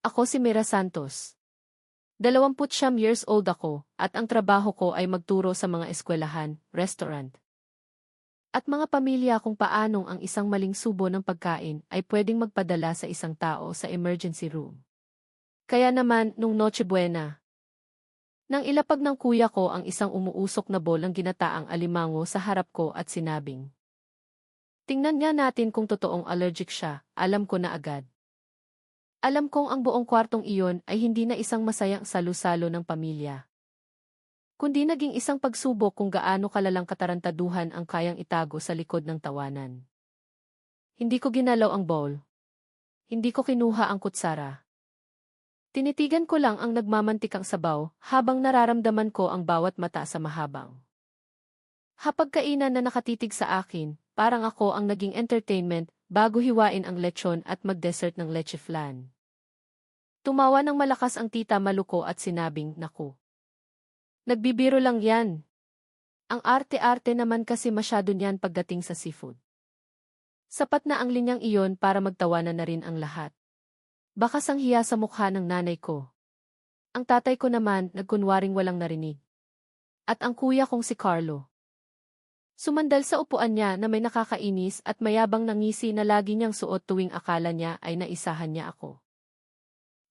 Ako si Mira Santos. 29 years old ako, at ang trabaho ko ay magturo sa mga eskwelahan, restaurant, at mga pamilya kung paanong ang isang maling subo ng pagkain ay pwedeng magpadala sa isang tao sa emergency room. Kaya naman, nung Noche Buena, nang ilapag ng kuya ko ang isang umuusok na bowl ng ginataang alimango sa harap ko at sinabing, "Tingnan nga natin kung totoong allergic siya," alam ko na agad. Alam kong ang buong kwartong iyon ay hindi na isang masayang salu-salo ng pamilya, kundi naging isang pagsubok kung gaano kalalang katarantaduhan ang kayang itago sa likod ng tawanan. Hindi ko ginalaw ang bowl. Hindi ko kinuha ang kutsara. Tinitigan ko lang ang nagmamantikang sabaw habang nararamdaman ko ang bawat mata sa mahabang hapagkainan na nakatitig sa akin, parang ako ang naging entertainment bago hiwain ang lechon at mag-dessert ng leche flan. Tumawa ng malakas ang tita Maluko at sinabing, "Naku, nagbibiro lang yan. Ang arte-arte naman kasi masyado niyan pagdating sa seafood." Sapat na ang linyang iyon para magtawanan na rin ang lahat. Baka sanghiya sa mukha ng nanay ko. Ang tatay ko naman nagkunwaring walang narinig. At ang kuya kong si Carlo, sumandal sa upuan niya na may nakakainis at mayabang na ngisi na lagi niyang suot tuwing akala niya ay naisahan niya ako.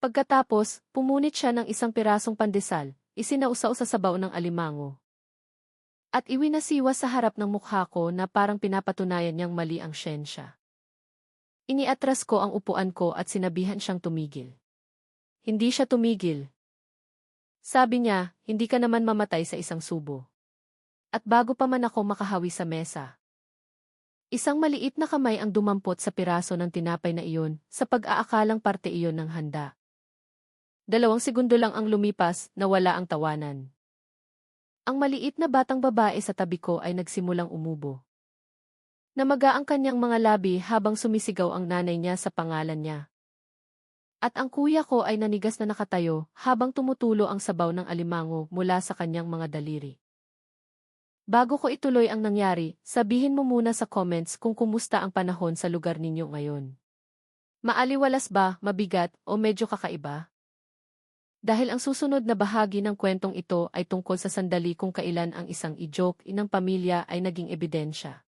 Pagkatapos, pumunit siya ng isang pirasong pandesal, isinausaw sa sabaw ng alimango, at iwinasiwa sa harap ng mukha ko na parang pinapatunayan niyang mali ang siyensya. Iniatras ko ang upuan ko at sinabihan siyang tumigil. Hindi siya tumigil. Sabi niya, "Hindi ka naman mamatay sa isang subo." At bago pa man ako makahawi sa mesa, isang maliit na kamay ang dumampot sa piraso ng tinapay na iyon sa pag-aakalang parte iyon ng handa. 2 segundo lang ang lumipas na wala ang tawanan. Ang maliit na batang babae sa tabi ko ay nagsimulang umubo. Namaga ang kanyang mga labi habang sumisigaw ang nanay niya sa pangalan niya. At ang kuya ko ay nanigas na nakatayo habang tumutulo ang sabaw ng alimango mula sa kanyang mga daliri. Bago ko ituloy ang nangyari, sabihin mo muna sa comments kung kumusta ang panahon sa lugar ninyo ngayon. Maaliwalas ba, mabigat, o medyo kakaiba? Dahil ang susunod na bahagi ng kwentong ito ay tungkol sa sandali kung kailan ang isang i-joke ng pamilya ay naging ebidensya.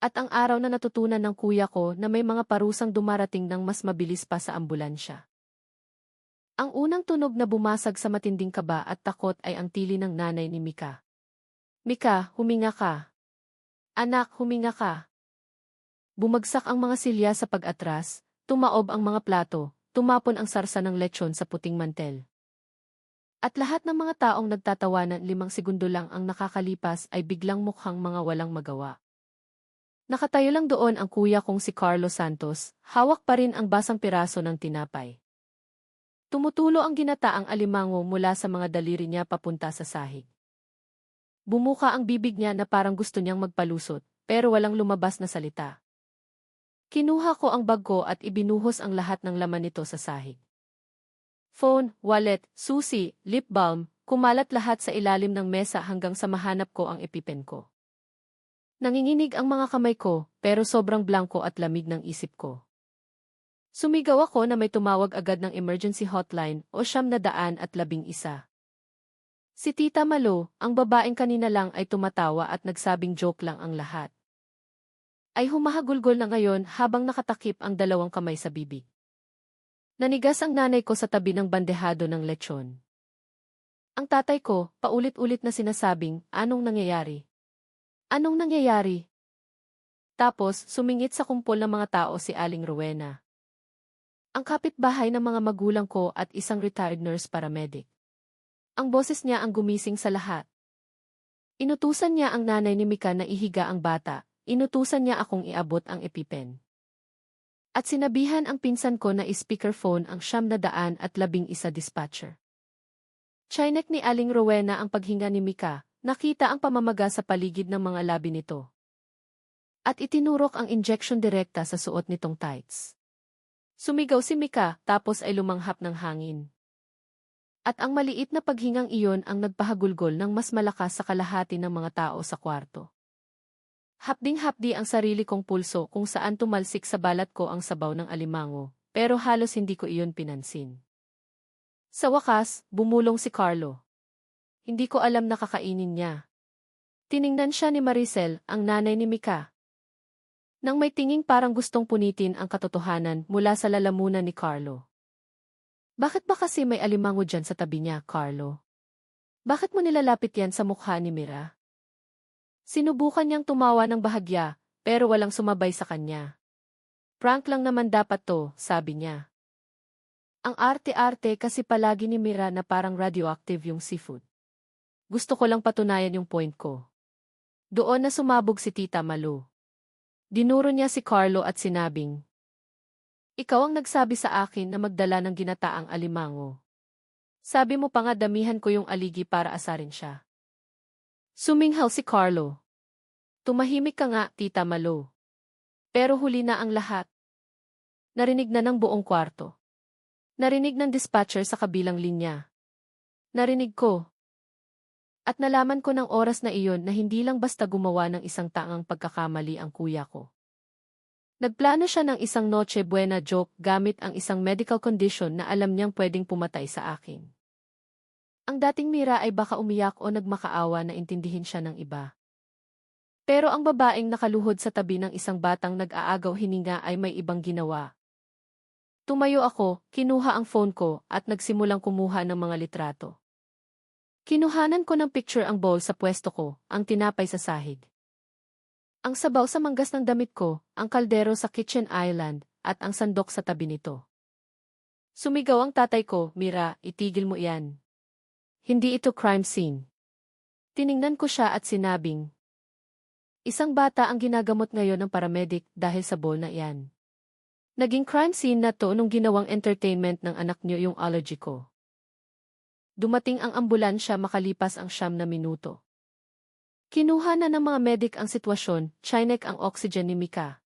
At ang araw na natutunan ng kuya ko na may mga parusang dumarating ng mas mabilis pa sa ambulansya. Ang unang tunog na bumasag sa matinding kaba at takot ay ang tili ng nanay ni Mika. "Mika, huminga ka. Anak, huminga ka." Bumagsak ang mga silya sa pag-atras, tumaob ang mga plato, tumapon ang sarsa ng lechon sa puting mantel. At lahat ng mga taong nagtatawanan 5 segundo lang ang nakakalipas ay biglang mukhang mga walang magawa. Nakatayo lang doon ang kuya kong si Carlo Santos, hawak pa rin ang basang piraso ng tinapay. Tumutulo ang ginataang alimango mula sa mga daliri niya papunta sa sahig. Bumuka ang bibig niya na parang gusto niyang magpalusot, pero walang lumabas na salita. Kinuha ko ang bag ko at ibinuhos ang lahat ng laman nito sa sahig. Phone, wallet, susi, lip balm, kumalat lahat sa ilalim ng mesa hanggang sa mahanap ko ang EpiPen ko. Nanginginig ang mga kamay ko, pero sobrang blanko at lamig ng isip ko. Sumigaw ako na may tumawag agad ng emergency hotline o 911. Si Tita Malo, ang babaeng kanina lang ay tumatawa at nagsabing joke lang ang lahat, ay humahagulgol na ngayon habang nakatakip ang 2 kamay sa bibig. Nanigas ang nanay ko sa tabi ng bandehado ng lechon. Ang tatay ko, paulit-ulit na sinasabing, "Anong nangyayari? Anong nangyayari?" Tapos, sumingit sa kumpol ng mga tao si Aling Rowena, ang kapitbahay ng mga magulang ko at isang retired nurse paramedic. Ang boses niya ang gumising sa lahat. Inutusan niya ang nanay ni Mika na ihiga ang bata, inutusan niya akong iabot ang EpiPen. At sinabihan ang pinsan ko na speakerphone ang 911 dispatcher. Chinek ni Aling Rowena ang paghinga ni Mika, nakita ang pamamaga sa paligid ng mga labi nito. At itinurok ang injection direkta sa suot nitong tights. Sumigaw si Mika, tapos ay lumanghap ng hangin. At ang maliit na paghingang iyon ang nagpahagulgol ng mas malakas sa kalahati ng mga tao sa kwarto. Hapding-hapdi ang sarili kong pulso kung saan tumalsik sa balat ko ang sabaw ng alimango, pero halos hindi ko iyon pinansin. Sa wakas, bumulong si Carlo. Hindi ko alam na kakainin niya. Tiningnan siya ni Maricel, ang nanay ni Mika. Nang may tinging parang gustong punitin ang katotohanan mula sa lalamunan ni Carlo. Bakit ba kasi may alimango dyan sa tabi niya, Carlo? Bakit mo nilalapit yan sa mukha ni Mira? Sinubukan niyang tumawa ng bahagya, pero walang sumabay sa kanya. Prank lang naman dapat to, sabi niya. Ang arte-arte kasi palagi ni Mira na parang radioactive yung seafood. Gusto ko lang patunayan yung point ko. Doon na sumabog si Tita Malu. Dinuro niya si Carlo at sinabing, ikaw ang nagsabi sa akin na magdala ng ginataang alimango. Sabi mo pa nga damihan ko yung aligi para asarin siya. Suminghal si Carlo. Tumahimik ka nga, Tita Malu. Pero huli na ang lahat. Narinig na ng buong kwarto. Narinig ng dispatcher sa kabilang linya. Narinig ko. At nalaman ko ng oras na iyon na hindi lang basta gumawa ng isang tangang pagkakamali ang kuya ko. Nagplano siya ng isang Noche Buena joke gamit ang isang medical condition na alam niyang pwedeng pumatay sa akin. Ang dating Mira ay baka umiyak o nagmakaawa na intindihin siya ng iba. Pero ang babaeng nakaluhod sa tabi ng isang batang nag-aagaw hininga ay may ibang ginawa. Tumayo ako, kinuha ang phone ko at nagsimulang kumuha ng mga litrato. Kinuhanan ko ng picture ang bowl sa pwesto ko, ang tinapay sa sahig. Ang sabaw sa manggas ng damit ko, ang kaldero sa kitchen island, at ang sandok sa tabi nito. Sumigaw ang tatay ko, Mira, itigil mo iyan. Hindi ito crime scene. Tiningnan ko siya at sinabing, isang bata ang ginagamot ngayon ng paramedic dahil sa bowl na iyan. Naging crime scene na to nung ginawang entertainment ng anak niyo yung allergy ko. Dumating ang ambulansya makalipas ang 9 na minuto. Kinuha na ng mga medic ang sitwasyon, chinek ang oxygen ni Mika.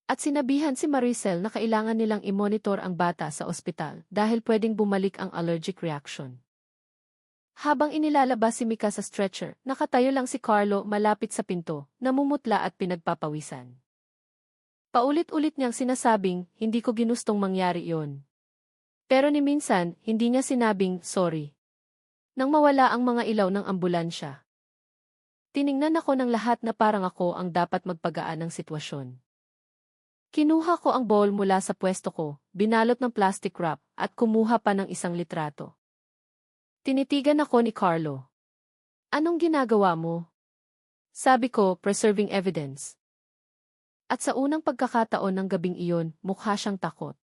At sinabihan si Maricel na kailangan nilang i-monitor ang bata sa ospital dahil pwedeng bumalik ang allergic reaction. Habang inilalabas si Mika sa stretcher, nakatayo lang si Carlo malapit sa pinto, namumutla at pinagpapawisan. Paulit-ulit niyang sinasabing, hindi ko ginustong mangyari iyon. Pero ni minsan, hindi niya sinabing, sorry. Nang mawala ang mga ilaw ng ambulansya. Tiningnan ako ng lahat na parang ako ang dapat magpagaan ng sitwasyon. Kinuha ko ang bowl mula sa pwesto ko, binalot ng plastic wrap, at kumuha pa ng isang litrato. Tinitigan ako ni Carlo. Anong ginagawa mo? Sabi ko, preserving evidence. At sa unang pagkakataon ng gabing iyon, mukha siyang takot.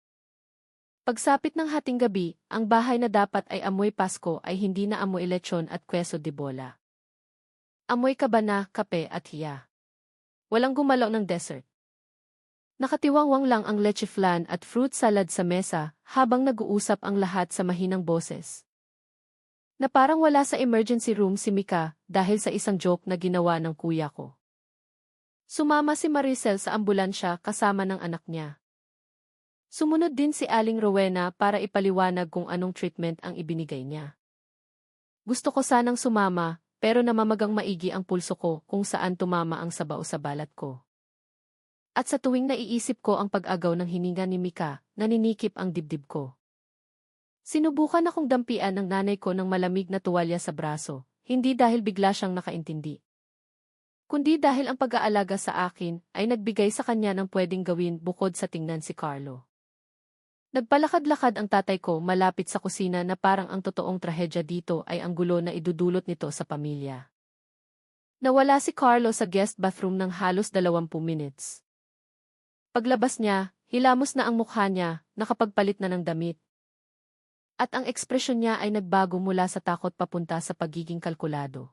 Pagsapit ng hating gabi, ang bahay na dapat ay amoy Pasko ay hindi na amoy lechon at queso de bola. Amoy kabana, kape at hiya. Walang gumalaw ng dessert. Nakatiwangwang lang ang leche flan at fruit salad sa mesa habang nag-uusap ang lahat sa mahinang boses. Na parang wala sa emergency room si Mika dahil sa isang joke na ginawa ng kuya ko. Sumama si Maricel sa ambulansya kasama ng anak niya. Sumunod din si Aling Rowena para ipaliwanag kung anong treatment ang ibinigay niya. Gusto ko sanang sumama, pero namamagang maigi ang pulso ko kung saan tumama ang sabaw sa balat ko. At sa tuwing naiisip ko ang pag-agaw ng hininga ni Mika, naninikip ang dibdib ko. Sinubukan akong dampian ng nanay ko ng malamig na tuwalya sa braso, hindi dahil bigla siyang nakaintindi. Kundi dahil ang pag-aalaga sa akin ay nagbigay sa kanya ng pwedeng gawin bukod sa tingnan si Carlo. Nagpalakad-lakad ang tatay ko malapit sa kusina na parang ang totoong trahedya dito ay ang gulo na idudulot nito sa pamilya. Nawala si Carlo sa guest bathroom ng halos 20 minutes. Paglabas niya, hilamos na ang mukha niya, nakapagpalit na ng damit. At ang ekspresyon niya ay nagbago mula sa takot papunta sa pagiging kalkulado.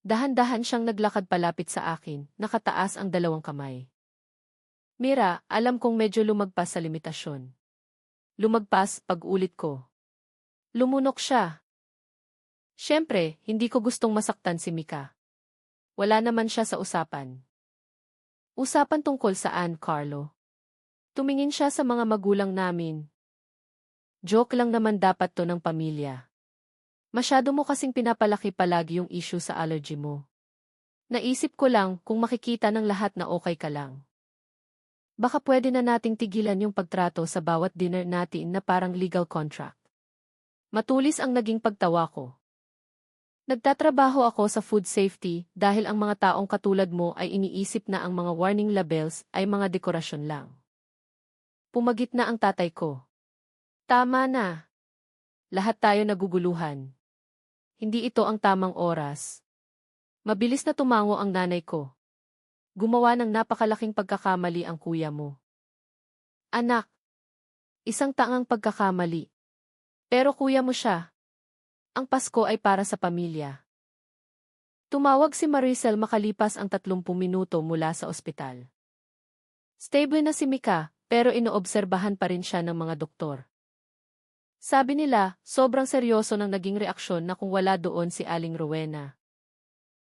Dahan-dahan siyang naglakad palapit sa akin, nakataas ang 2 kamay. Mira, alam kong medyo lumagpas sa limitasyon. Lumagpas pag-ulit ko. Lumunok siya. Siyempre, hindi ko gustong masaktan si Mika. Wala naman siya sa usapan. Usapan tungkol saan, Carlo? Tumingin siya sa mga magulang namin. Joke lang naman dapat to ng pamilya. Masyado mo kasing pinapalaki palagi yung issue sa allergy mo. Naisip ko lang kung makikita ng lahat na okay ka lang. Baka pwede na nating tigilan yung pagtrato sa bawat dinner natin na parang legal contract. Matulis ang naging pagtawa ko. Nagtatrabaho ako sa food safety dahil ang mga taong katulad mo ay iniisip na ang mga warning labels ay mga dekorasyon lang. Pumagit na ang tatay ko. Tama na. Lahat tayo naguguluhan. Hindi ito ang tamang oras. Mabilis na tumango ang nanay ko. Gumawa ng napakalaking pagkakamali ang kuya mo. Anak, isang tangang pagkakamali. Pero kuya mo siya. Ang Pasko ay para sa pamilya. Tumawag si Maricel makalipas ang 30 minuto mula sa ospital. Stable na si Mika, pero inoobserbahan pa rin siya ng mga doktor. Sabi nila, sobrang seryoso ng naging reaksyon na kung wala doon si Aling Rowena.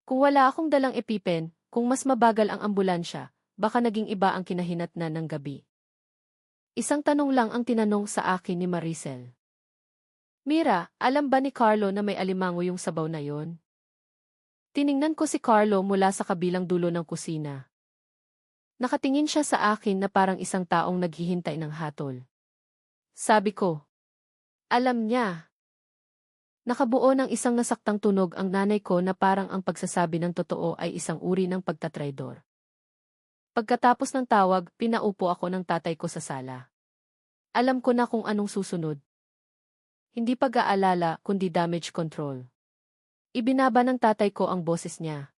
Kung wala akong dalang EpiPen, kung mas mabagal ang ambulansya, baka naging iba ang kinahinatnan ng gabi. Isang tanong lang ang tinanong sa akin ni Maricel. Mira, alam ba ni Carlo na may alimango yung sabaw na yon? Tiningnan ko si Carlo mula sa kabilang dulo ng kusina. Nakatingin siya sa akin na parang isang taong naghihintay ng hatol. Sabi ko, alam niya. Nakabuo ng isang nasaktang tunog ang nanay ko na parang ang pagsasabi ng totoo ay isang uri ng pagtatraidor. Pagkatapos ng tawag, pinaupo ako ng tatay ko sa sala. Alam ko na kung anong susunod. Hindi pag-aalala, kundi damage control. Ibinaba ng tatay ko ang boses niya.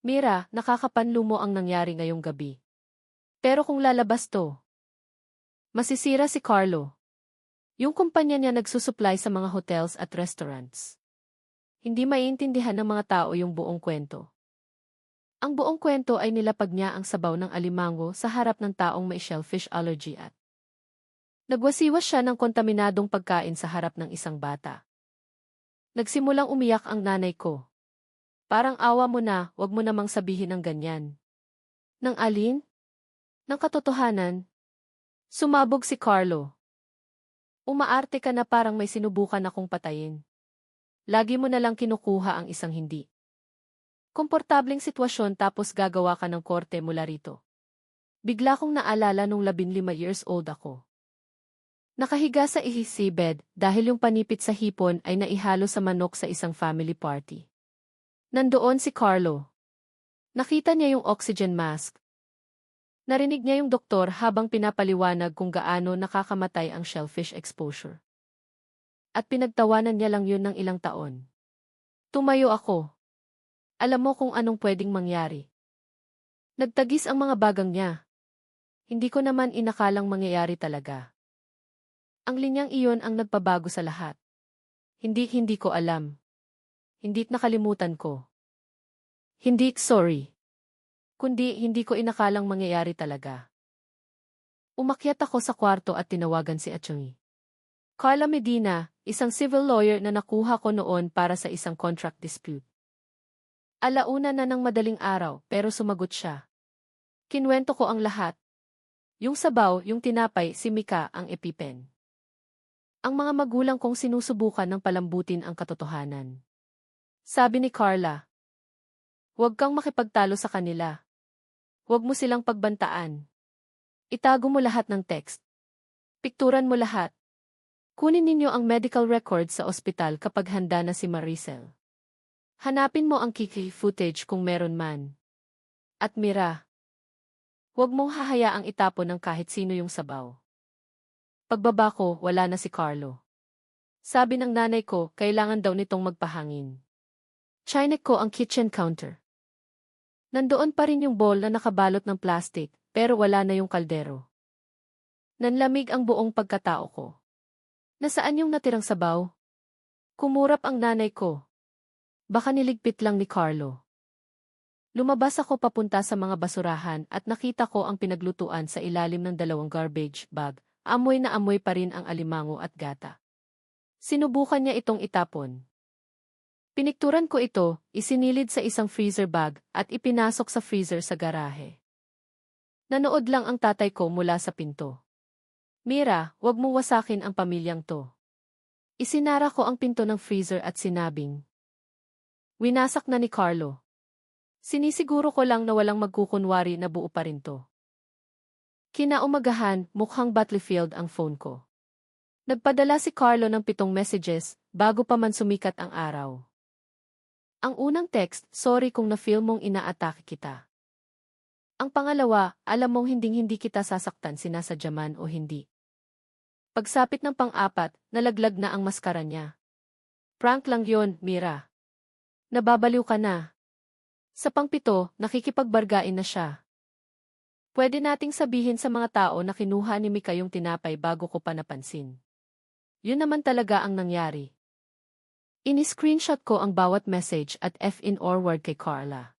Mira, nakakapanlumo ang nangyari ngayong gabi. Pero kung lalabas to, masisira si Carlo. Yung kumpanya niya nagsusupply sa mga hotels at restaurants. Hindi maiintindihan ng mga tao yung buong kwento. Ang buong kwento ay nilapag niya ang sabaw ng alimango sa harap ng taong may shellfish allergy at nagwasiwas siya ng kontaminadong pagkain sa harap ng isang bata. Nagsimulang umiyak ang nanay ko. Parang awa mo na, wag mo namang sabihin ng ganyan. Nang alin? Ng katotohanan? Sumabog si Carlo. Umaarte ka na parang may sinubukan akong patayin. Lagi mo na lang kinukuha ang isang hindi komportableng sitwasyon tapos gagawa ka ng korte mula rito. Bigla kong naalala nung 15 years old ako. Nakahiga sa ihisi bed dahil yung panipit sa hipon ay naihalo sa manok sa isang family party. Nandoon si Carlo. Nakita niya yung oxygen mask. Narinig niya yung doktor habang pinapaliwanag kung gaano nakakamatay ang shellfish exposure. At pinagtawanan niya lang yun ng ilang taon. Tumayo ako. Alam mo kung anong pwedeng mangyari. Nagtagis ang mga bagang niya. Hindi ko naman inakalang mangyayari talaga. Ang linyang iyon ang nagpabago sa lahat. Hindi ko alam. Hindi nakalimutan ko. Hindi sorry. Kundi hindi ko inakalang mangyayari talaga. Umakyat ako sa kwarto at tinawagan si Atty. Carla Medina, isang civil lawyer na nakuha ko noon para sa isang contract dispute. Alauna na ng madaling araw pero sumagot siya. Kinwento ko ang lahat. Yung sabaw, yung tinapay, si Mika ang EpiPen. Ang mga magulang kong sinusubukan ng palambutin ang katotohanan. Sabi ni Carla, huwag kang makipagtalo sa kanila. Huwag mo silang pagbantaan. Itago mo lahat ng text. Pikturan mo lahat. Kunin ninyo ang medical record sa ospital kapag handa na si Maricel. Hanapin mo ang kiki footage kung meron man. At Mira, huwag mong hahayaang itapon ng kahit sino yung sabaw. Pagbaba ko, wala na si Carlo. Sabi ng nanay ko, kailangan daw nitong magpahangin. Chinek ko ang kitchen counter. Nandoon pa rin yung bowl na nakabalot ng plastic, pero wala na yung kaldero. Nanlamig ang buong pagkatao ko. Nasaan yung natirang sabaw? Kumurap ang nanay ko. Baka niligpit lang ni Carlo. Lumabas ako papunta sa mga basurahan at nakita ko ang pinaglutuan sa ilalim ng 2 garbage bag. Amoy na amoy pa rin ang alimango at gata. Sinubukan niya itong itapon. Pinikturan ko ito, isinilid sa isang freezer bag, at ipinasok sa freezer sa garahe. Nanood lang ang tatay ko mula sa pinto. Mira, wag mo wasakin ang pamilyang to. Isinara ko ang pinto ng freezer at sinabing, winasak na ni Carlo. Sinisiguro ko lang na walang magkukunwari na buo pa rin to. Kinaumagahan, mukhang battlefield ang phone ko. Nagpadala si Carlo ng 7 messages bago pa man sumikat ang araw. Ang unang text, sorry kung na-feel mong inaatake kita. Ang pangalawa, alam mong hinding-hindi kita sasaktan sinasadya man o hindi. Pagsapit ng pang-apat, nalaglag na ang maskara niya. Prank lang yon, Mira. Nababaliw ka na. Sa pang-7, nakikipagbargain na siya. Pwede nating sabihin sa mga tao na kinuha ni Mika yung tinapay bago ko pa napansin. Yun naman talaga ang nangyari. Ini-screenshot ko ang bawat message at in-forward kay Carla.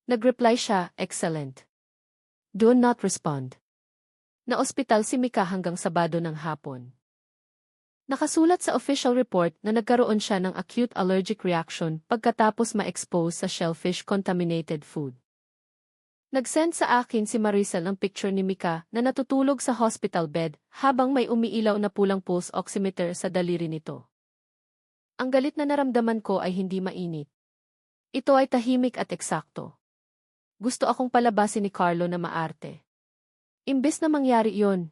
Nag-reply siya, excellent. Do not respond. Na-ospital si Mika hanggang Sabado ng hapon. Nakasulat sa official report na nagkaroon siya ng acute allergic reaction pagkatapos ma-expose sa shellfish-contaminated food. Nag-send sa akin si Maricel ng picture ni Mika na natutulog sa hospital bed habang may umiilaw na pulang pulse oximeter sa daliri nito. Ang galit na naramdaman ko ay hindi mainit. Ito ay tahimik at eksakto. Gusto akong palabasin ni Carlo na maarte. Imbes na mangyari iyon,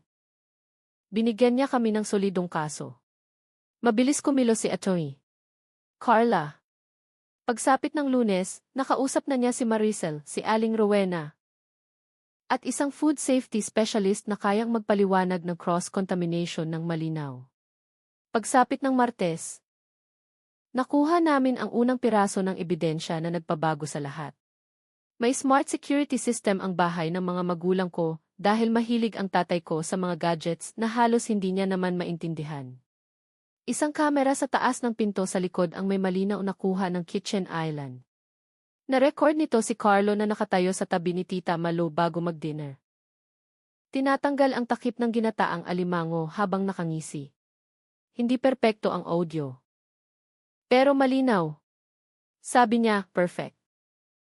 binigyan niya kami ng solidong kaso. Mabilis kumilos si Atty. Carla. Pagsapit ng Lunes, nakausap na niya si Maricel, si Aling Rowena, at isang food safety specialist na kayang magpaliwanag ng cross-contamination ng malinaw. Pagsapit ng Martes, nakuha namin ang unang piraso ng ebidensya na nagpabago sa lahat. May smart security system ang bahay ng mga magulang ko dahil mahilig ang tatay ko sa mga gadgets na halos hindi niya naman maintindihan. Isang kamera sa taas ng pinto sa likod ang may malinaw na kuha ng kitchen island. Na-record nito si Carlo na nakatayo sa tabi ni Tita Malu bago mag-dinner. Tinatanggal ang takip ng ginataang alimango habang nakangisi. Hindi perpekto ang audio. Pero malinaw. Sabi niya, perfect.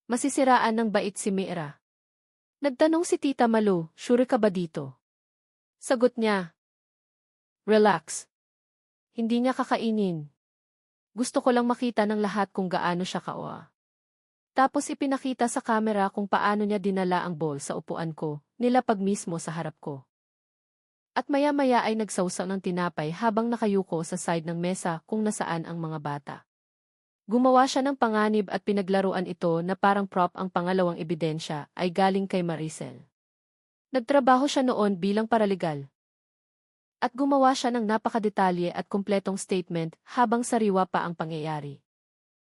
Masisiraan ng bait si Mira. Nagtanong si Tita Malu, sure ka ba dito? Sagot niya, relax. Hindi niya kakainin. Gusto ko lang makita ng lahat kung gaano siya kaoa. Tapos ipinakita sa kamera kung paano niya dinala ang bowl sa upuan ko, nilapag mismo sa harap ko. At maya-maya ay nagsawsaw ng tinapay habang nakayuko sa side ng mesa kung nasaan ang mga bata. Gumawa siya ng panganib at pinaglaruan ito na parang prop ang pangalawang ebidensya ay galing kay Maricel. Nagtrabaho siya noon bilang paralegal. At gumawa siya ng napakadetalye at kumpletong statement habang sariwa pa ang pangyayari.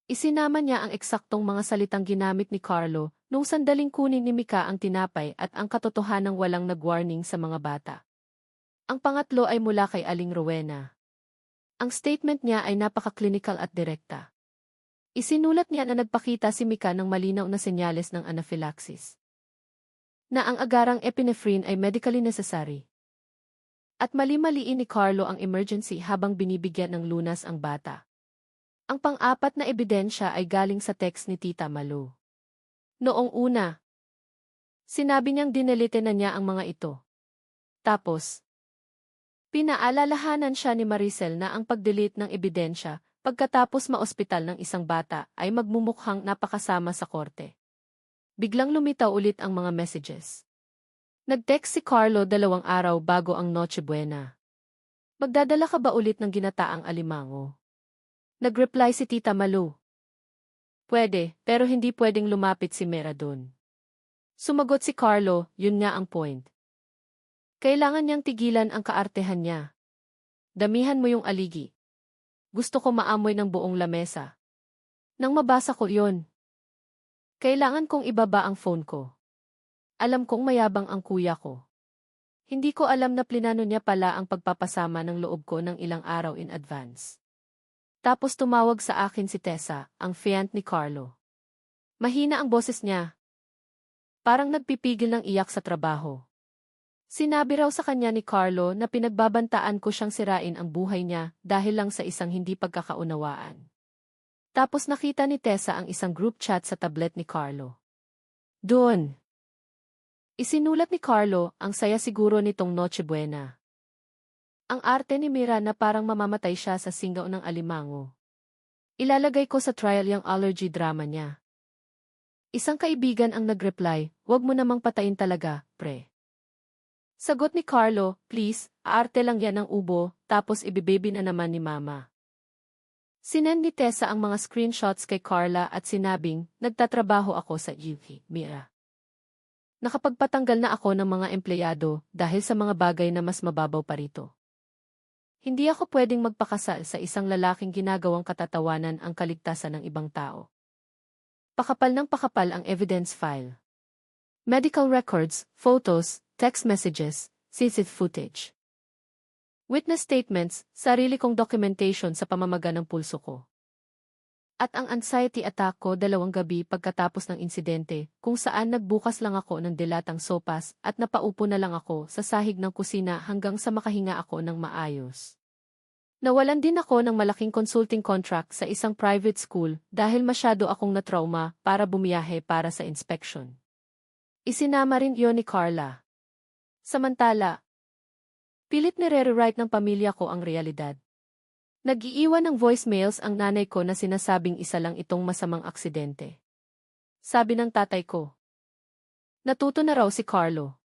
Isinama niya ang eksaktong mga salitang ginamit ni Carlo nung sandaling kunin ni Mika ang tinapay at ang katotohanang walang nag-warning sa mga bata. Ang pangatlo ay mula kay Aling Rowena. Ang statement niya ay napaka-clinical at direkta. Isinulat niya na nagpakita si Mika ng malinaw na senyales ng anaphylaxis. Na ang agarang epinephrine ay medically necessary. At mali-maliin ni Carlo ang emergency habang binibigyan ng lunas ang bata. Ang pang-apat na ebidensya ay galing sa text ni Tita Malu. Noong una, sinabi niyang dinelete na niya ang mga ito. Tapos, pinaalalahanan siya ni Maricel na ang pag-delete ng ebidensya pagkatapos ma-ospital ng isang bata ay magmumukhang napakasama sa korte. Biglang lumitaw ulit ang mga messages. Nag-text si Carlo 2 araw bago ang Noche Buena. Magdadala ka ba ulit ng ginataang alimango? Nag-reply si Tita Malu. Pwede, pero hindi pwedeng lumapit si Mira dun. Sumagot si Carlo, yun nga ang point. Kailangan niyang tigilan ang kaartehan niya. Damihan mo yung aligi. Gusto ko maamoy ng buong lamesa. Nang mabasa ko yun, kailangan kong ibaba ang phone ko. Alam kong mayabang ang kuya ko. Hindi ko alam na plinano niya pala ang pagpapasama ng loob ko ng ilang araw in advance. Tapos tumawag sa akin si Tessa, ang fiancé ni Carlo. Mahina ang boses niya. Parang nagpipigil ng iyak sa trabaho. Sinabi raw sa kanya ni Carlo na pinagbabantaan ko siyang sirain ang buhay niya dahil lang sa isang hindi pagkakaunawaan. Tapos nakita ni Tessa ang isang group chat sa tablet ni Carlo. Doon. Isinulat ni Carlo, ang saya siguro nitong Noche Buena. Ang arte ni Mira na parang mamamatay siya sa singaw ng alimango. Ilalagay ko sa trial yung allergy drama niya. Isang kaibigan ang nag-reply, wag mo namang patayin talaga, pre. Sagot ni Carlo, please, aarte lang yan ng ubo, tapos ibibaby na naman ni Mama. Sinend ni Tessa ang mga screenshots kay Carla at sinabing, nagtatrabaho ako sa UV, Mira. Nakapagpatanggal na ako ng mga empleyado dahil sa mga bagay na mas mababaw pa rito. Hindi ako pwedeng magpakasal sa isang lalaking ginagawang katatawanan ang kaligtasan ng ibang tao. Pakapal ng pakapal ang evidence file. Medical records, photos, text messages, CCTV footage. Witness statements, sarili kong documentation sa pamamaga ng pulso ko. At ang anxiety attack ko 2 gabi pagkatapos ng insidente, kung saan nagbukas lang ako ng dilatang sopas at napaupo na lang ako sa sahig ng kusina hanggang sa makahinga ako ng maayos. Nawalan din ako ng malaking consulting contract sa isang private school dahil masyado akong natrauma para bumiyahe para sa inspection. Isinama rin yon ni Carla. Samantala, pilit nire-rewrite ng pamilya ko ang realidad. Nag-iiwan ng voicemails ang nanay ko na sinasabing isa lang itong masamang aksidente. Sabi ng tatay ko. Natuto na raw si Carlo.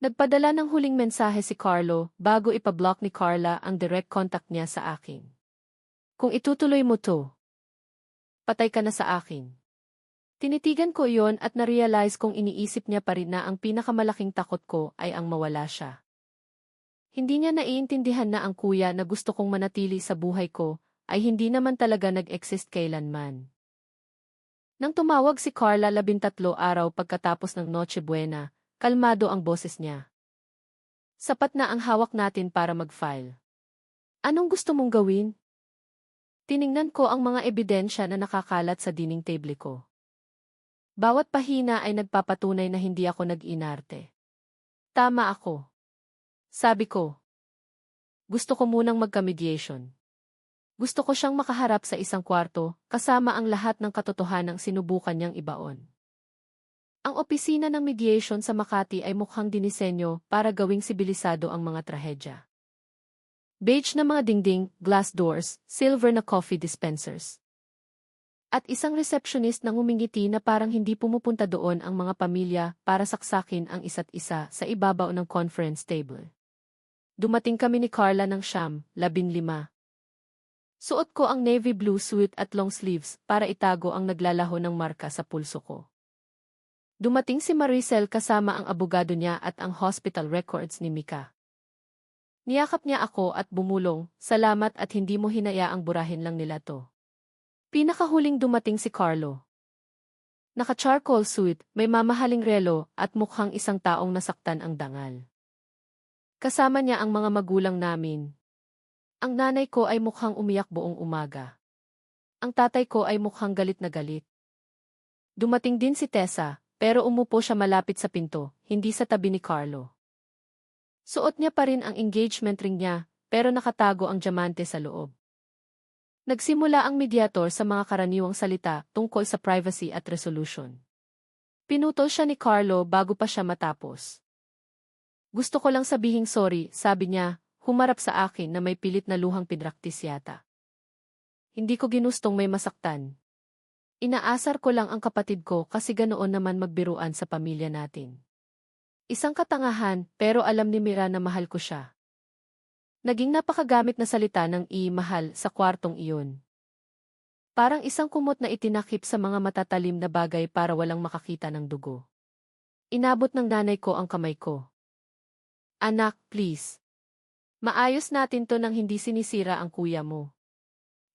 Nagpadala ng huling mensahe si Carlo bago ipablock ni Carla ang direct contact niya sa akin. Kung itutuloy mo to, patay ka na sa akin. Tinitigan ko iyon at na-realize kong iniisip niya pa rin na ang pinakamalaking takot ko ay ang mawala siya. Hindi niya naiintindihan na ang kuya na gusto kong manatili sa buhay ko ay hindi naman talaga nag-exist kailanman. Nang tumawag si Carla 13 araw pagkatapos ng Noche Buena, kalmado ang boses niya. Sapat na ang hawak natin para mag-file. Anong gusto mong gawin? Tiningnan ko ang mga ebidensya na nakakalat sa dining table ko. Bawat pahina ay nagpapatunay na hindi ako nag-inarte. Tama ako. Sabi ko. Gusto ko munang magka-mediation. Gusto ko siyang makaharap sa isang kwarto, kasama ang lahat ng katotohanang sinubukan niyang ibaon. Ang opisina ng mediation sa Makati ay mukhang dinisenyo para gawing sibilisado ang mga trahedya. Beige na mga dingding, glass doors, silver na coffee dispensers. At isang receptionist na ngumingiti na parang hindi pumupunta doon ang mga pamilya para saksakin ang isa't isa sa ibabaw ng conference table. Dumating kami ni Carla ng 15. Suot ko ang navy blue suit at long sleeves para itago ang naglalaho ng marka sa pulso ko. Dumating si Maricel kasama ang abogado niya at ang hospital records ni Mika. Niyakap niya ako at bumulong, salamat at hindi mo hinayaang burahin lang nila to. Pinakahuling dumating si Carlo. Naka-charcoal suit, may mamahaling relo at mukhang isang taong nasaktan ang dangal. Kasama niya ang mga magulang namin. Ang nanay ko ay mukhang umiyak buong umaga. Ang tatay ko ay mukhang galit na galit. Dumating din si Tessa, pero umupo siya malapit sa pinto, hindi sa tabi ni Carlo. Suot niya pa rin ang engagement ring niya, pero nakatago ang diamante sa loob. Nagsimula ang mediator sa mga karaniwang salita tungkol sa privacy at resolution. Pinutol siya ni Carlo bago pa siya matapos. Gusto ko lang sabihing sorry, sabi niya, humarap sa akin na may pilit na luhang pinraktis yata. Hindi ko ginustong may masaktan. Inaasar ko lang ang kapatid ko kasi ganoon naman magbiruan sa pamilya natin. Isang katangahan, pero alam ni Mira na mahal ko siya. Naging napakagamit na salita ng i-mahal sa kwartong iyon. Parang isang kumot na itinakip sa mga matatalim na bagay para walang makakita ng dugo. Inabot ng nanay ko ang kamay ko. Anak, please. Maayos natin to nang hindi sinisira ang kuya mo.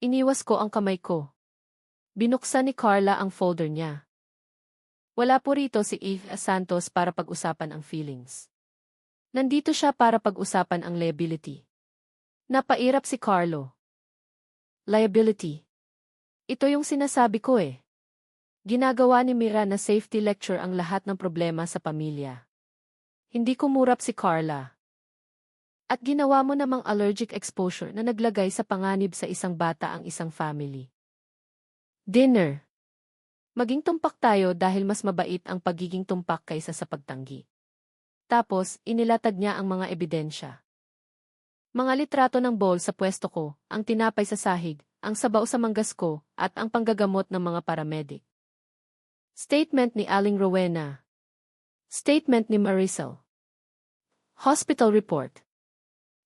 Iniwas ko ang kamay ko. Binuksan ni Carla ang folder niya. Wala po rito si Eve Santos para pag-usapan ang feelings. Nandito siya para pag-usapan ang liability. Napairap si Carlo. Liability. Ito yung sinasabi ko eh. Ginagawa ni Mira na safety lecture ang lahat ng problema sa pamilya. Hindi kumurap si Carla. At ginawa mo namang allergic exposure na naglagay sa panganib sa isang bata ang isang family. Dinner. Maging tumpak tayo dahil mas mabait ang pagiging tumpak kaysa sa pagtanggi. Tapos, inilatag niya ang mga ebidensya. Mga litrato ng bowl sa pwesto ko, ang tinapay sa sahig, ang sabaw sa manggas ko, at ang panggagamot ng mga paramedic. Statement ni Aling Rowena. Statement ni Maricel. Hospital report.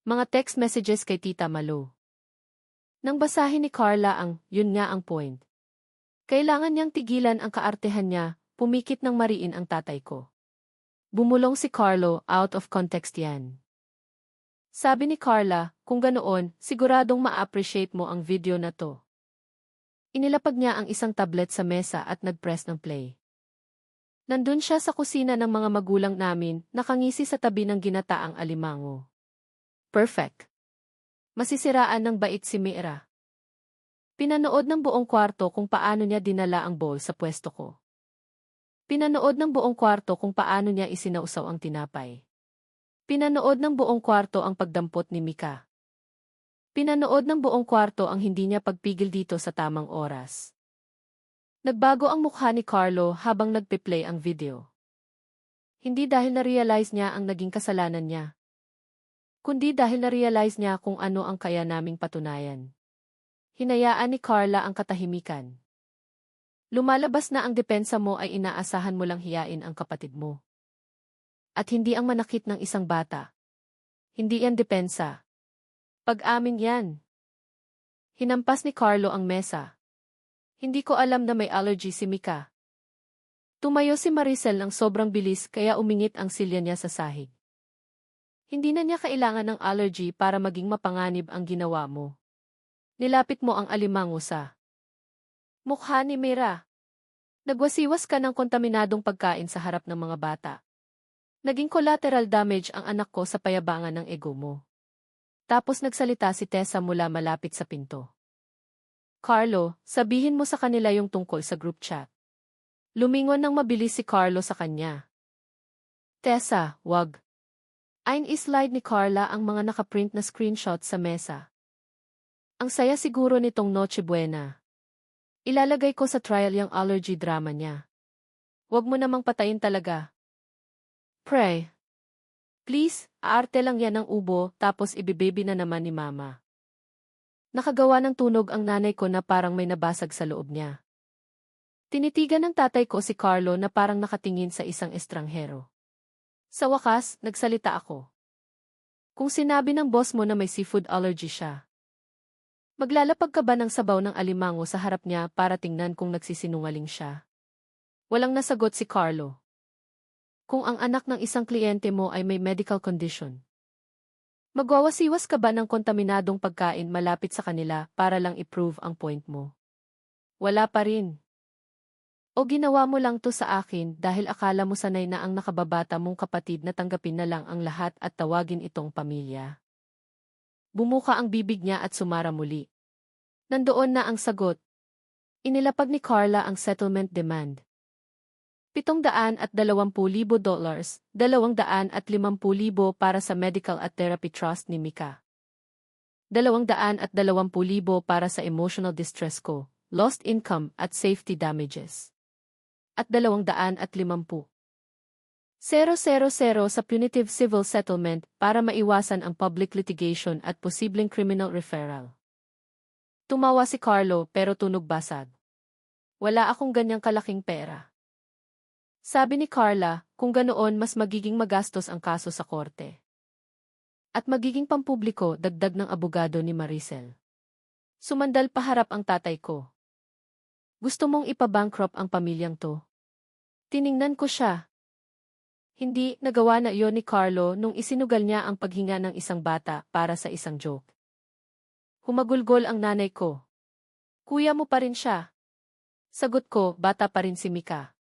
Mga text messages kay Tita Malu. Nang basahin ni Carla yun nga ang point. Kailangan niyang tigilan ang kaartehan niya, pumikit ng mariin ang tatay ko. Bumulong si Carlo, out of context yan. Sabi ni Carla, kung ganoon, siguradong ma-appreciate mo ang video na to. Inilapag niya ang isang tablet sa mesa at nag-press ng play. Nandun siya sa kusina ng mga magulang namin, nakangisi sa tabi ng ginataang alimango. Perfect. Masisiraan ng bait si Mira. Pinanood ng buong kwarto kung paano niya dinala ang bowl sa pwesto ko. Pinanood ng buong kwarto kung paano niya isinausaw ang tinapay. Pinanood ng buong kwarto ang pagdampot ni Mika. Pinanood ng buong kwarto ang hindi niya pagpigil dito sa tamang oras. Nagbago ang mukha ni Carlo habang nagpe-play ang video. Hindi dahil na-realize niya ang naging kasalanan niya, kundi dahil na-realize niya kung ano ang kaya naming patunayan. Hinayaan ni Carla ang katahimikan. Lumalabas na ang depensa mo ay inaasahan mo lang hiyain ang kapatid mo. At hindi ang manakit ng isang bata. Hindi yan depensa. Pag-amin yan. Hinampas ni Carlo ang mesa. Hindi ko alam na may allergy si Mika. Tumayo si Maricel ng sobrang bilis kaya umingit ang silya niya sa sahig. Hindi na niya kailangan ng allergy para maging mapanganib ang ginawa mo. Nilapit mo ang alimango sa mukha ni Mira. Nagwasiwas ka ng kontaminadong pagkain sa harap ng mga bata. Naging collateral damage ang anak ko sa payabangan ng ego mo. Tapos nagsalita si Tessa mula malapit sa pinto. Carlo, sabihin mo sa kanila yung tungkol sa group chat. Lumingon ng mabilis si Carlo sa kanya. Tessa, wag. Slide ni Carla ang mga nakaprint na screenshot sa mesa. Ang saya siguro nitong Noche Buena. Ilalagay ko sa trial yung allergy drama niya. Wag mo namang patayin talaga. Pray. Please, aarte lang yan ng ubo tapos ibibaby na naman ni Mama. Nakagawa ng tunog ang nanay ko na parang may nabasag sa loob niya. Tinitigan ng tatay ko si Carlo na parang nakatingin sa isang estranghero. Sa wakas, nagsalita ako. Kung sinabi ng boss mo na may seafood allergy siya, maglalapag ka ba ng sabaw ng alimango sa harap niya para tingnan kung nagsisinungaling siya? Walang nasagot si Carlo. Kung ang anak ng isang kliyente mo ay may medical condition, magwawasiwas ka ba ng kontaminadong pagkain malapit sa kanila para lang i-prove ang point mo? Wala pa rin. O ginawa mo lang to sa akin dahil akala mo sanay na ang nakababata mong kapatid na tanggapin na lang ang lahat at tawagin itong pamilya? Bumuka ang bibig niya at sumara muli. Nandoon na ang sagot. Inilapag ni Carla ang settlement demand. $720,000, $250,000 para sa medical at therapy trust ni Mika. $220,000 para sa emotional distress ko, lost income at safety damages. At $250,000 sa punitive civil settlement para maiwasan ang public litigation at posibleng criminal referral. Tumawa si Carlo pero tunog basag. Wala akong ganyang kalaking pera. Sabi ni Carla, kung ganoon mas magiging magastos ang kaso sa korte. At magiging pampubliko dagdag ng abogado ni Maricel. Sumandal paharap ang tatay ko. Gusto mong ipabankrupt ang pamilyang to? Tiningnan ko siya. Hindi, nagawa na iyon ni Carlo nung isinugal niya ang paghinga ng isang bata para sa isang joke. Humagulgol ang nanay ko. Kuya mo pa rin siya. Sagot ko, bata pa rin si Mika.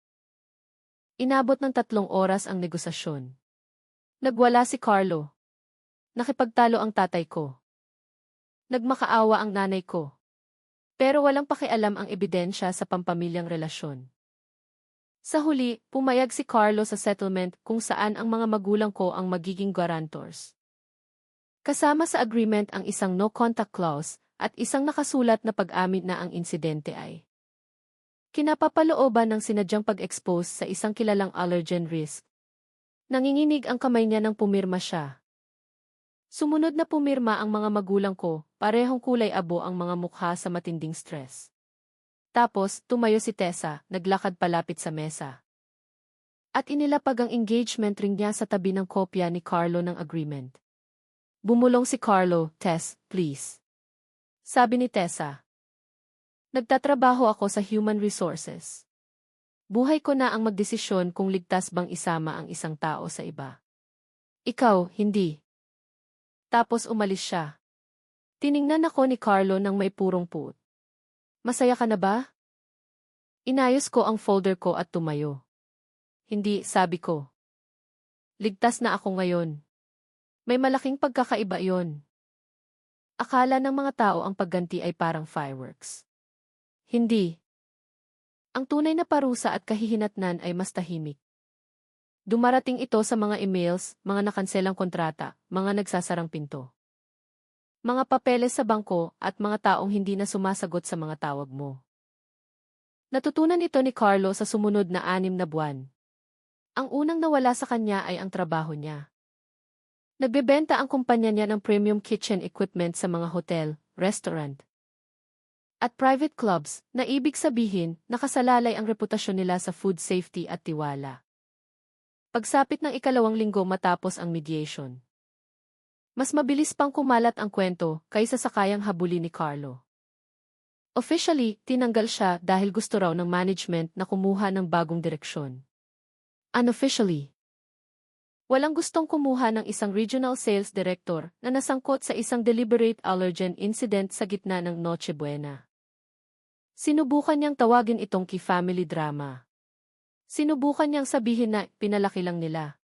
Inabot ng 3 oras ang negosasyon. Nagwala si Carlo. Nakipagtalo ang tatay ko. Nagmakaawa ang nanay ko. Pero walang pakialam ang ebidensya sa pampamilyang relasyon. Sa huli, pumayag si Carlo sa settlement kung saan ang mga magulang ko ang magiging guarantors. Kasama sa agreement ang isang no-contact clause at isang nakasulat na pag-amin na ang insidente ay kinapapalooban ng sinadyang pag-expose sa isang kilalang allergen risk. Nanginginig ang kamay niya nang pumirma siya. Sumunod na pumirma ang mga magulang ko, parehong kulay abo ang mga mukha sa matinding stress. Tapos, tumayo si Tessa, naglakad palapit sa mesa. At inilapag ang engagement ring niya sa tabi ng kopya ni Carlo ng agreement. Bumulong si Carlo, "Tess, please." Sabi ni Tessa. "Nagtatrabaho ako sa Human Resources. Buhay ko na ang magdesisyon kung ligtas bang isama ang isang tao sa iba. Ikaw, hindi." Tapos umalis siya. Tiningnan ako ni Carlo nang may purong puot. "Masaya ka na ba?" Inayos ko ang folder ko at tumayo. "Hindi," sabi ko. "Ligtas na ako ngayon." May malaking pagkakaiba yon. Akala ng mga tao ang pagganti ay parang fireworks. Hindi. Ang tunay na parusa at kahihinatnan ay mas tahimik. Dumarating ito sa mga emails, mga nakanselang kontrata, mga nagsasarang pinto. Mga papeles sa bangko at mga taong hindi na sumasagot sa mga tawag mo. Natutunan ito ni Carlo sa sumunod na 6 na buwan. Ang unang nawala sa kanya ay ang trabaho niya. Nagbebenta ang kumpanya niya ng premium kitchen equipment sa mga hotel, restaurant, at private clubs, na ibig sabihin, nakasalalay ang reputasyon nila sa food safety at tiwala. Pagsapit ng 2 linggo matapos ang mediation, mas mabilis pang kumalat ang kwento kaysa sa kayang habulin ni Carlo. Officially, tinanggal siya dahil gusto raw ng management na kumuha ng bagong direksyon. Unofficially, walang gustong kumuha ng isang regional sales director na nasangkot sa isang deliberate allergen incident sa gitna ng Noche Buena. Sinubukan niyang tawagin itong key family drama. Sinubukan niyang sabihin na pinalaki lang nila.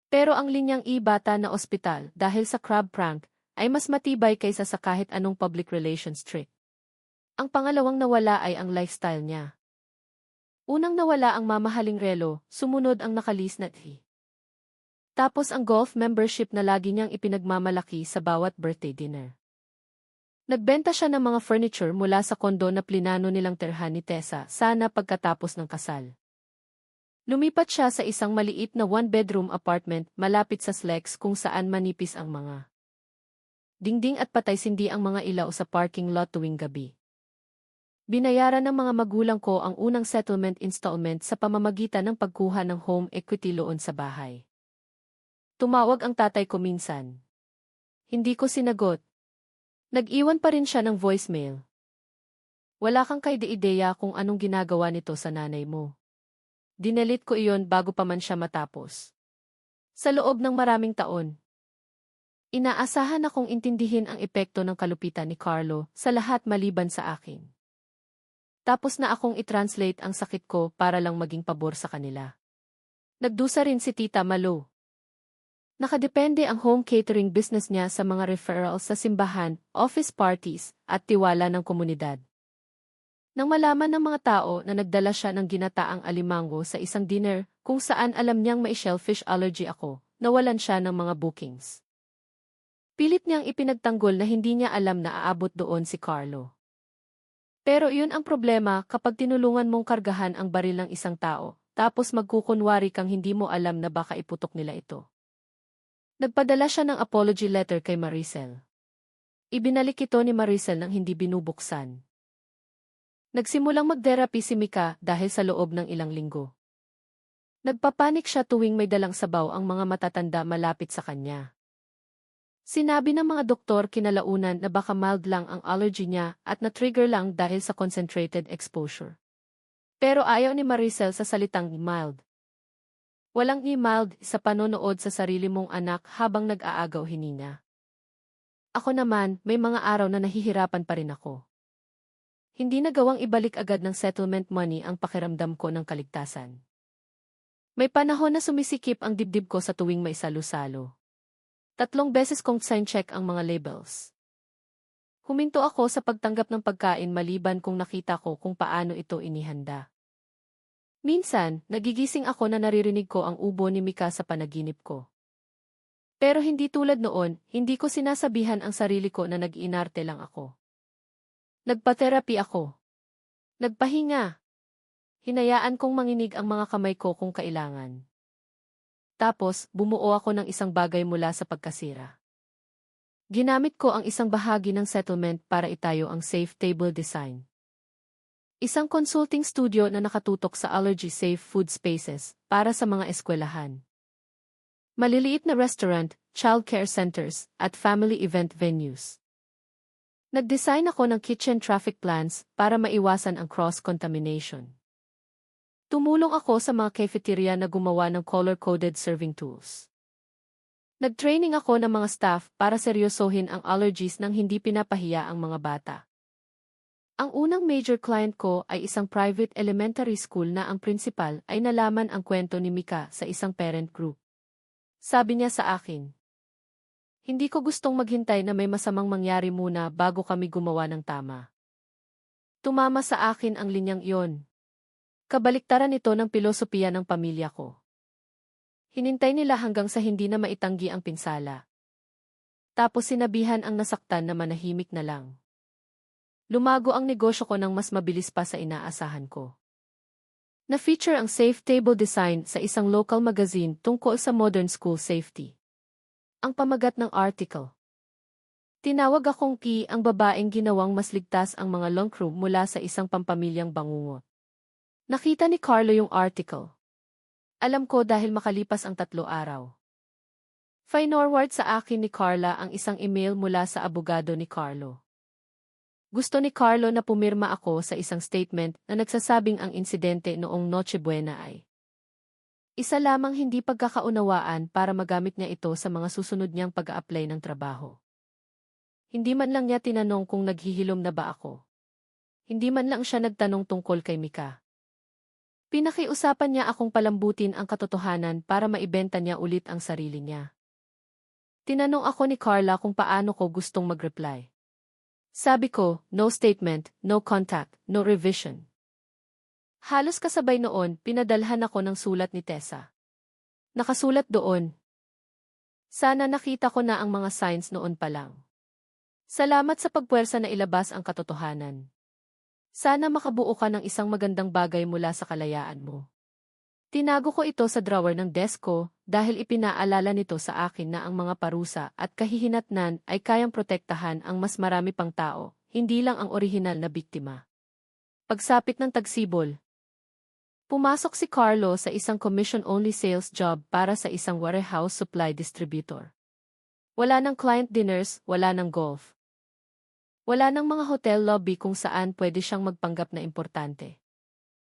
Pero ang linyang bata na ospital dahil sa crab prank ay mas matibay kaysa sa kahit anong public relations trick. Ang pangalawang nawala ay ang lifestyle niya. Unang nawala ang mamahaling relo, sumunod ang nakalis na tapos ang golf membership na lagi niyang ipinagmamalaki sa bawat birthday dinner. Nagbenta siya ng mga furniture mula sa kondo na plinano nilang tirhan ni Tessa sana pagkatapos ng kasal. Lumipat siya sa isang maliit na 1-bedroom apartment malapit sa Slex kung saan manipis ang mga dingding at patay-sindi ang mga ilaw sa parking lot tuwing gabi. Binayaran ng mga magulang ko ang unang settlement installment sa pamamagitan ng pagkuha ng home equity loan sa bahay. Tumawag ang tatay ko minsan. Hindi ko sinagot. Nag-iwan pa rin siya ng voicemail. "Wala kang kaide-ideya kung anong ginagawa nito sa nanay mo." Dinelit ko iyon bago pa man siya matapos. Sa loob ng maraming taon, inaasahan akong intindihin ang epekto ng kalupitan ni Carlo sa lahat maliban sa akin. Tapos na akong i-translate ang sakit ko para lang maging pabor sa kanila. Nagdusa rin si Tita Malo. Nakadepende ang home catering business niya sa mga referrals sa simbahan, office parties, at tiwala ng komunidad. Nang malaman ng mga tao na nagdala siya ng ginataang alimango sa isang dinner kung saan alam niyang may shellfish allergy ako, nawalan siya ng mga bookings. Pilit niyang ipinagtanggol na hindi niya alam na aabot doon si Carlo. Pero iyon ang problema kapag tinulungan mong kargahan ang baril ng isang tao, tapos magkukunwari kang hindi mo alam na baka iputok nila ito. Nagpadala siya ng apology letter kay Maricel. Ibinalik ito ni Maricel nang hindi binubuksan. Nagsimulang mag-therapy si Mika dahil sa loob ng ilang linggo. Nagpapanik siya tuwing may dalang sabaw ang mga matatanda malapit sa kanya. Sinabi ng mga doktor kinalaunan na baka mild lang ang allergy niya at na-trigger lang dahil sa concentrated exposure. Pero ayaw ni Maricel sa salitang mild. Walang mild sa panonood sa sarili mong anak habang nag-aagaw hinina. Ako naman, may mga araw na nahihirapan pa rin ako. Hindi nagawang ibalik agad ng settlement money ang pakiramdam ko ng kaligtasan. May panahon na sumisikip ang dibdib ko sa tuwing may salo-salo. 3 beses kong sign-check ang mga labels. Huminto ako sa pagtanggap ng pagkain maliban kung nakita ko kung paano ito inihanda. Minsan, nagigising ako na naririnig ko ang ubo ni Mika sa panaginip ko. Pero hindi tulad noon, hindi ko sinasabihan ang sarili ko na nag-inarte lang ako. Nagpa-therapy ako. Nagpahinga. Hinayaan kong manginig ang mga kamay ko kung kailangan. Tapos, bumuo ako ng isang bagay mula sa pagkasira. Ginamit ko ang isang bahagi ng settlement para itayo ang safe table design. Isang consulting studio na nakatutok sa allergy-safe food spaces para sa mga eskwelahan, maliliit na restaurant, childcare centers, at family event venues. Nag-design ako ng kitchen traffic plans para maiwasan ang cross-contamination. Tumulong ako sa mga cafeteria na gumawa ng color-coded serving tools. Nag-training ako ng mga staff para seryosohin ang allergies nang hindi pinapahiya ang mga bata. Ang unang major client ko ay isang private elementary school na ang principal ay nalaman ang kwento ni Mika sa isang parent group. Sabi niya sa akin, "Hindi ko gustong maghintay na may masamang mangyari muna bago kami gumawa ng tama." Tumama sa akin ang linyang iyon. Kabaliktaran ito ng pilosopiya ng pamilya ko. Hinintay nila hanggang sa hindi na maitanggi ang pinsala. Tapos sinabihan ang nasaktan na manahimik na lang. Lumago ang negosyo ko ng mas mabilis pa sa inaasahan ko. Na-feature ang safe table design sa isang local magazine tungkol sa modern school safety. Ang pamagat ng article. Tinawag akong Ki, ang babaeng ginawang mas ligtas ang mga lunchroom mula sa isang pampamilyang bangungot. Nakita ni Carlo yung article. Alam ko dahil makalipas ang 3 araw. Finorward sa akin ni Carla ang isang email mula sa abogado ni Carlo. Gusto ni Carlo na pumirma ako sa isang statement na nagsasabing ang insidente noong Noche Buena ay isa lamang hindi pagkakaunawaan para magamit niya ito sa mga susunod niyang pag-a-apply ng trabaho. Hindi man lang niya tinanong kung naghihilom na ba ako. Hindi man lang siya nagtanong tungkol kay Mika. Pinakiusapan niya akong palambutin ang katotohanan para maibenta niya ulit ang sarili niya. Tinanong ako ni Carla kung paano ko gustong mag-reply. Sabi ko, no statement, no contact, no revision. Halos kasabay noon, pinadalhan ako ng sulat ni Tessa. Nakasulat doon. Sana nakita ko na ang mga signs noon pa lang. Salamat sa pagpuwersa na ilabas ang katotohanan. Sana makabuo ka ng isang magandang bagay mula sa kalayaan mo. Tinago ko ito sa drawer ng desk ko dahil ipinaalala nito sa akin na ang mga parusa at kahihinatnan ay kayang protektahan ang mas marami pang tao, hindi lang ang orihinal na biktima. Pagsapit ng tagsibol. Pumasok si Carlo sa isang commission-only sales job para sa isang warehouse supply distributor. Wala ng client dinners, wala ng golf. Wala ng mga hotel lobby kung saan pwede siyang magpanggap na importante.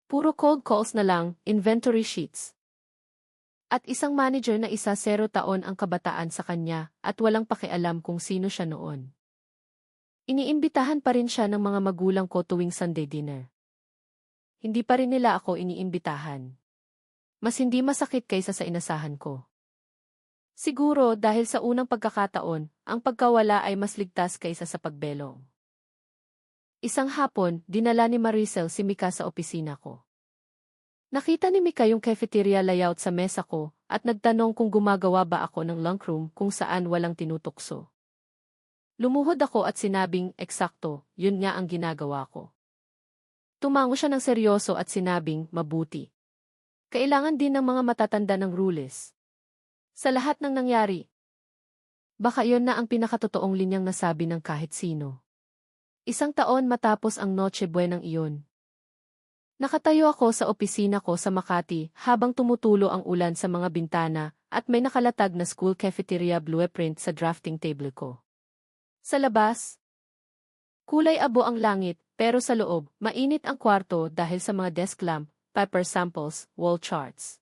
Puro cold calls na lang, inventory sheets. At isang manager na 0 taon ang kabataan sa kanya at walang pakialam kung sino siya noon. Iniimbitahan pa rin siya ng mga magulang ko tuwing Sunday dinner. Hindi pa rin nila ako iniimbitahan. Mas hindi masakit kaysa sa inasahan ko. Siguro dahil sa unang pagkakataon, ang pagkawala ay mas ligtas kaysa sa pagbelong. Isang hapon, dinala ni Maricel si Mika sa opisina ko. Nakita ni Mika yung cafeteria layout sa mesa ko at nagtanong kung gumagawa ba ako ng lunchroom kung saan walang tinutukso. Lumuhod ako at sinabing, eksakto, yun nga ang ginagawa ko. Tumango siya ng seryoso at sinabing, mabuti. Kailangan din ng mga matatanda ng rules. Sa lahat ng nangyari, baka yon na ang pinakatotoong linyang nasabi ng kahit sino. 1 taon matapos ang Noche Buenang iyon. Nakatayo ako sa opisina ko sa Makati habang tumutulo ang ulan sa mga bintana at may nakalatag na school cafeteria blueprint sa drafting table ko. Sa labas, kulay abo ang langit pero sa loob, mainit ang kwarto dahil sa mga desk lamp, paper samples, wall charts.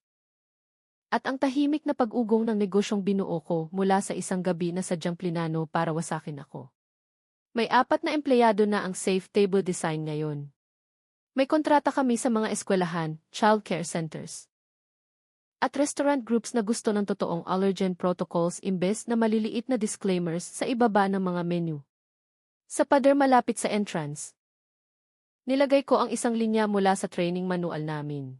At ang tahimik na pag-ugong ng negosyong binuo ko mula sa isang gabi na sadyang plinano para wasakin ako. May 4 na empleyado na ang safe table design ngayon. May kontrata kami sa mga eskwelahan, childcare centers, at restaurant groups na gusto ng totoong allergen protocols imbes na maliliit na disclaimers sa ibaba ng mga menu. Sa pader malapit sa entrance, nilagay ko ang isang linya mula sa training manual namin.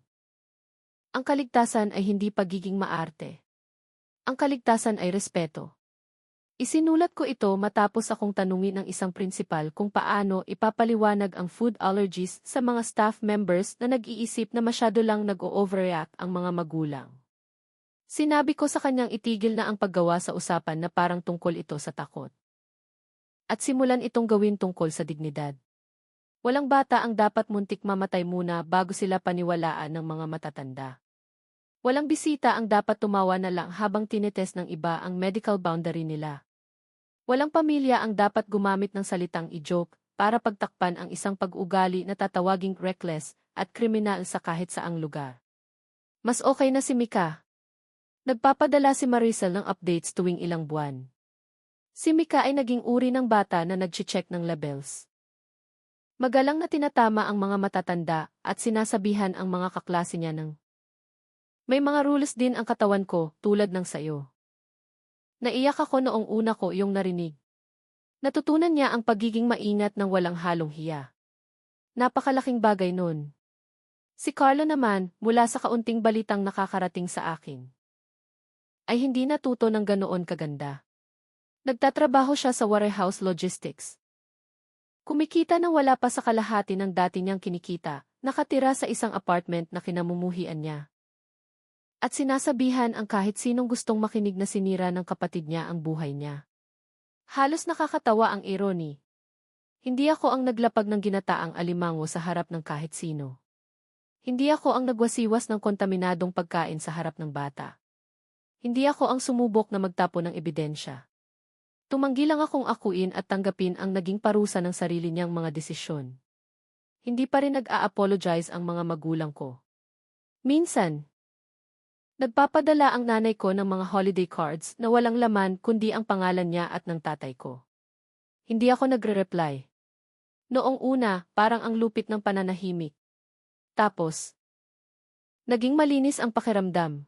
Ang kaligtasan ay hindi pagiging maarte. Ang kaligtasan ay respeto. Isinulat ko ito matapos akong tanungin ng isang prinsipal kung paano ipapaliwanag ang food allergies sa mga staff members na nag-iisip na masyado lang nag-o-overreact ang mga magulang. Sinabi ko sa kanyang itigil na ang paggawa sa usapan na parang tungkol ito sa takot. At simulan itong gawin tungkol sa dignidad. Walang bata ang dapat muntik mamatay muna bago sila paniwalaan ng mga matatanda. Walang bisita ang dapat tumawa na lang habang tinetest ng iba ang medical boundary nila. Walang pamilya ang dapat gumamit ng salitang i-joke para pagtakpan ang isang pag-ugali na tatawaging reckless at kriminal sa kahit saang lugar. Mas okay na si Mika. Nagpapadala si Maricel ng updates tuwing ilang buwan. Si Mika ay naging uri ng bata na nag-check ng labels. Magalang na tinatama ang mga matatanda at sinasabihan ang mga kaklase niya ng, "May mga rules din ang katawan ko tulad ng sayo." Naiyak ako noong una ko yung narinig. Natutunan niya ang pagiging maingat ng walang halong hiya. Napakalaking bagay nun. Si Carlo naman, mula sa kaunting balitang nakakarating sa akin, ay hindi natuto ng ganoon kaganda. Nagtatrabaho siya sa warehouse logistics. Kumikita nang wala pa sa kalahati ng dati niyang kinikita, nakatira sa isang apartment na kinamumuhian niya. At sinasabihan ang kahit sinong gustong makinig na sinira ng kapatid niya ang buhay niya. Halos nakakatawa ang irony. Hindi ako ang naglapag ng ginataang alimango sa harap ng kahit sino. Hindi ako ang nagwasiwas ng kontaminadong pagkain sa harap ng bata. Hindi ako ang sumubok na magtapo ng ebidensya. Tumanggi lang akong akuin at tanggapin ang naging parusa ng sarili niyang mga desisyon. Hindi pa rin nag-a-apologize ang mga magulang ko. Minsan, nagpapadala ang nanay ko ng mga holiday cards na walang laman kundi ang pangalan niya at ng tatay ko. Hindi ako nagre-reply. Noong una, parang ang lupit ng pananahimik. Tapos, naging malinis ang pakiramdam.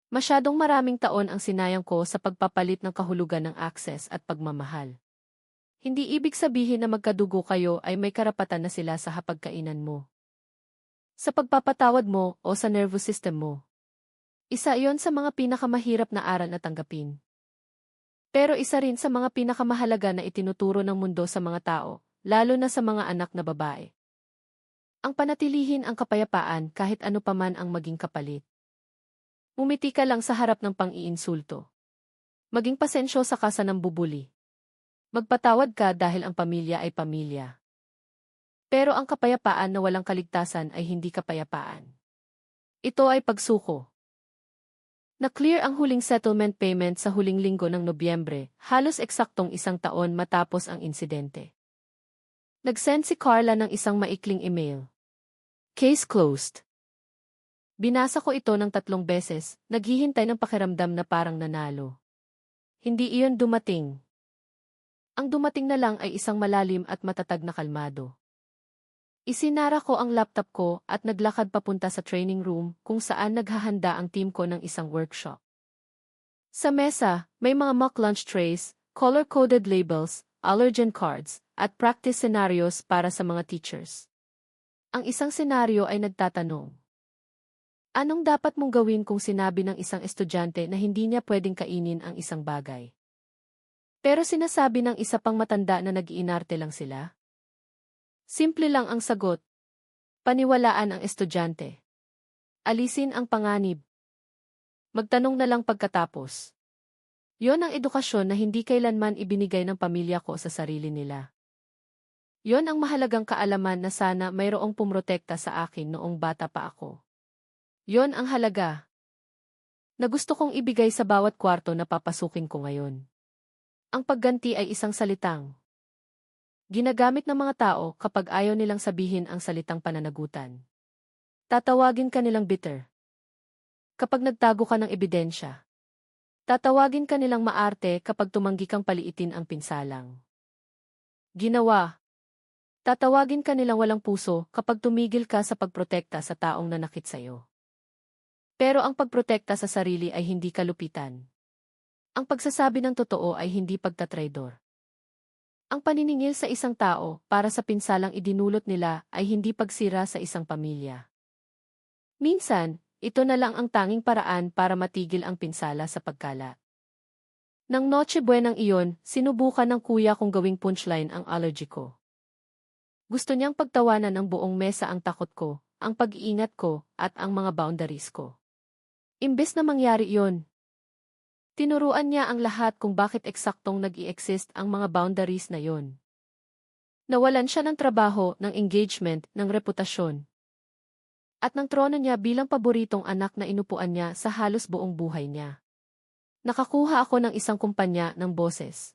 Masyadong maraming taon ang sinayang ko sa pagpapalit ng kahulugan ng access at pagmamahal. Hindi ibig sabihin na magkadugo kayo ay may karapatan na sila sa hapagkainan mo, sa pagpapatawad mo o sa nervous system mo. Isa iyon sa mga pinakamahirap na aral na tanggapin. Pero isa rin sa mga pinakamahalaga na itinuturo ng mundo sa mga tao, lalo na sa mga anak na babae. Ang panatilihin ang kapayapaan kahit ano paman ang maging kapalit. Umiti ka lang sa harap ng pang-iinsulto. Maging pasensyosa ka sa nambubuli. Magpatawad ka dahil ang pamilya ay pamilya. Pero ang kapayapaan na walang kaligtasan ay hindi kapayapaan. Ito ay pagsuko. Na-clear ang huling settlement payment sa huling linggo ng Nobyembre, halos eksaktong 1 taon matapos ang insidente. Nag-send si Carla ng isang maikling email. Case closed. Binasa ko ito ng 3 beses, naghihintay ng pakiramdam na parang nanalo. Hindi iyon dumating. Ang dumating na lang ay isang malalim at matatag na kalmado. Isinara ko ang laptop ko at naglakad papunta sa training room kung saan naghahanda ang team ko ng isang workshop. Sa mesa, may mga mock lunch trays, color-coded labels, allergen cards, at practice scenarios para sa mga teachers. Ang isang senaryo ay nagtatanong, anong dapat mong gawin kung sinabi ng isang estudyante na hindi niya pwedeng kainin ang isang bagay? Pero sinasabi ng isa pang matanda na nag-iinarte lang sila? Simple lang ang sagot. Paniwalaan ang estudyante. Alisin ang panganib. Magtanong na lang pagkatapos. Yon ang edukasyon na hindi kailanman ibinigay ng pamilya ko sa sarili nila. Yon ang mahalagang kaalaman na sana mayroong pumrotekta sa akin noong bata pa ako. Yon ang halaga na gusto kong ibigay sa bawat kwarto na papasukin ko ngayon. Ang pagganti ay isang salitang ginagamit ng mga tao kapag ayaw nilang sabihin ang salitang pananagutan. Tatawagin ka nilang bitter. Kapag nagtago ka ng ebidensya. Tatawagin ka nilang maarte kapag tumanggi kang paliitin ang pinsalang ginawa. Tatawagin ka nilang walang puso kapag tumigil ka sa pagprotekta sa taong nanakit sa'yo. Pero ang pagprotekta sa sarili ay hindi kalupitan. Ang pagsasabi ng totoo ay hindi pagtatraidor. Ang paniningil sa isang tao para sa pinsalang idinulot nila ay hindi pagsira sa isang pamilya. Minsan, ito na lang ang tanging paraan para matigil ang pinsala sa pagkalat. Nang Noche Buenang iyon, sinubukan ng kuya kong gawing punchline ang allergy ko. Gusto niyang pagtawanan ng buong mesa ang takot ko, ang pag-iingat ko, at ang mga boundaries ko. Imbes na mangyari iyon, tinuruan niya ang lahat kung bakit eksaktong nag-i-exist ang mga boundaries na yon. Nawalan siya ng trabaho, ng engagement, ng reputasyon. At ng trono niya bilang paboritong anak na inupuan niya sa halos buong buhay niya. Nakakuha ako ng isang kumpanya ng boses.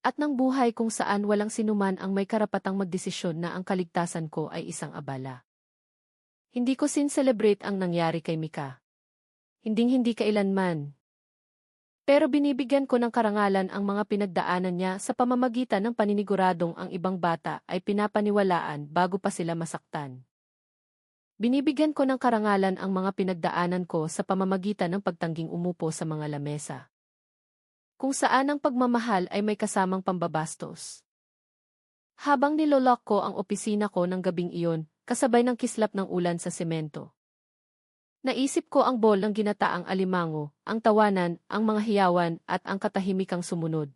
At ng buhay kung saan walang sinuman ang may karapatang magdesisyon na ang kaligtasan ko ay isang abala. Hindi ko sin-celebrate ang nangyari kay Mika. Hinding-hindi kailanman. Pero binibigyan ko ng karangalan ang mga pinagdaanan niya sa pamamagitan ng paniniguradong ang ibang bata ay pinapaniwalaan bago pa sila masaktan. Binibigyan ko ng karangalan ang mga pinagdaanan ko sa pamamagitan ng pagtangging umupo sa mga lamesa. Kung saan ang pagmamahal ay may kasamang pambabastos. Habang nilolok ko ang opisina ko ng gabing iyon, kasabay ng kislap ng ulan sa semento. Naisip ko ang bol ng ginataang alimango, ang tawanan, ang mga hiyawan, at ang katahimikang sumunod.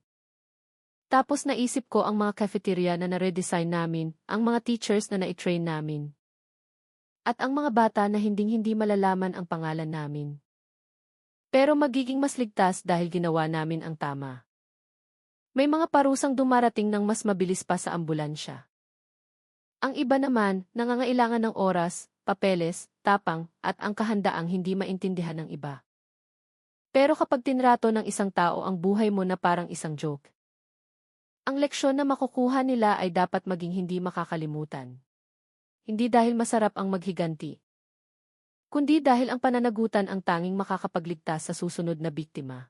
Tapos naisip ko ang mga cafeteria na na-redesign namin, ang mga teachers na na-train namin. At ang mga bata na hinding-hindi malalaman ang pangalan namin. Pero magiging mas ligtas dahil ginawa namin ang tama. May mga parusang dumarating ng mas mabilis pa sa ambulansya. Ang iba naman, nangangailangan ng oras, papeles, tapang, at ang kahandaang hindi maintindihan ng iba. Pero kapag tinrato ng isang tao ang buhay mo na parang isang joke, ang leksyon na makukuha nila ay dapat maging hindi makakalimutan. Hindi dahil masarap ang maghiganti, kundi dahil ang pananagutan ang tanging makakapagligtas sa susunod na biktima.